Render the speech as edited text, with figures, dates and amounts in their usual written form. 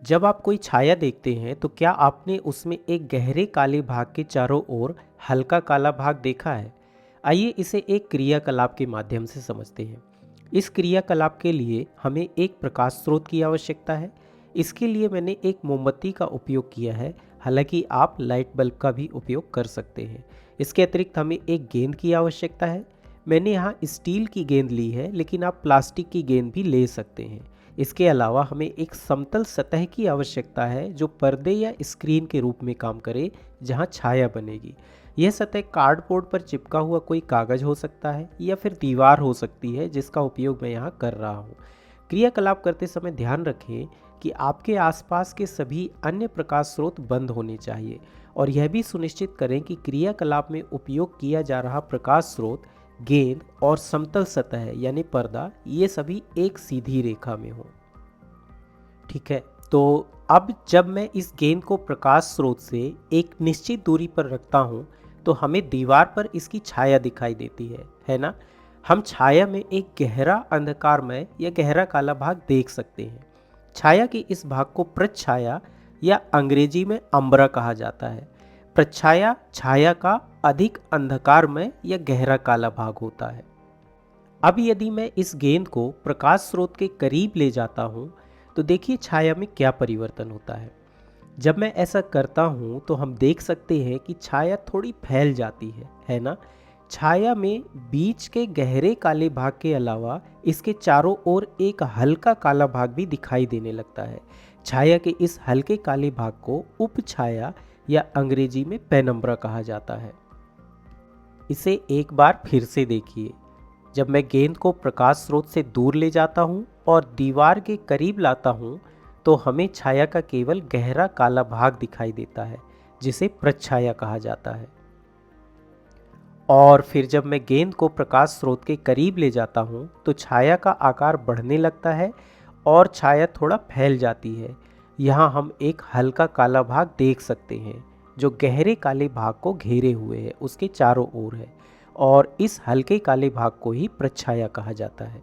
जब आप कोई छाया देखते हैं तो क्या आपने उसमें एक गहरे काले भाग के चारों ओर हल्का काला भाग देखा है? आइए इसे एक क्रियाकलाप के माध्यम से समझते हैं। इस क्रियाकलाप के लिए हमें एक प्रकाश स्रोत की आवश्यकता है। इसके लिए मैंने एक मोमबत्ती का उपयोग किया है, हालांकि आप लाइट बल्ब का भी उपयोग कर सकते हैं। इसके अतिरिक्त हमें एक गेंद की आवश्यकता है। मैंने यहाँ स्टील की गेंद ली है, लेकिन आप प्लास्टिक की गेंद भी ले सकते हैं। इसके अलावा हमें एक समतल सतह की आवश्यकता है जो पर्दे या स्क्रीन के रूप में काम करे, जहां छाया बनेगी। यह सतह कार्डबोर्ड पर चिपका हुआ कोई कागज हो सकता है या फिर दीवार हो सकती है, जिसका उपयोग मैं यहाँ कर रहा हूँ। क्रियाकलाप करते समय ध्यान रखें कि आपके आसपास के सभी अन्य प्रकाश स्रोत बंद होने चाहिए और यह भी सुनिश्चित करें कि क्रियाकलाप में उपयोग किया जा रहा प्रकाश स्रोत, गेंद और समतल सतह यानी पर्दा, ये सभी एक सीधी रेखा में हो। ठीक है, तो अब जब मैं इस गेंद को प्रकाश स्रोत से एक निश्चित दूरी पर रखता हूँ तो हमें दीवार पर इसकी छाया दिखाई देती है ना? हम छाया में एक गहरा अंधकारमय या गहरा काला भाग देख सकते हैं। छाया की इस भाग को प्रच्छाया या अंग्रेजी में अम्बरा कहा जाता है। प्रच्छाया छाया का अधिक अंधकारमय या गहरा काला भाग होता है। अब यदि मैं इस गेंद को प्रकाश स्रोत के करीब ले जाता हूं, तो देखिए छाया में क्या परिवर्तन होता है। जब मैं ऐसा करता हूं तो हम देख सकते हैं कि छाया थोड़ी फैल जाती है ना? छाया में बीच के गहरे काले भाग के अलावा इसके चारों ओर एक हल्का काला भाग भी दिखाई देने लगता है। छाया के इस हल्के काले भाग को उपछाया या अंग्रेजी में पेनम्ब्रा कहा जाता है। इसे एक बार फिर से देखिए। जब मैं गेंद को प्रकाश स्रोत से दूर ले जाता हूं और दीवार के करीब लाता हूं, तो हमें छाया का केवल गहरा काला भाग दिखाई देता है, जिसे प्रच्छाया कहा जाता है। और फिर जब मैं गेंद को प्रकाश स्रोत के करीब ले जाता हूं, तो छाया का आकार बढ़ने लगता है और छाया थोड़ा फैल जाती है। यहाँ हम एक हल्का काला भाग देख सकते हैं जो गहरे काले भाग को घेरे हुए है, उसके चारों ओर है, और इस हल्के काले भाग को ही प्रच्छाया कहा जाता है।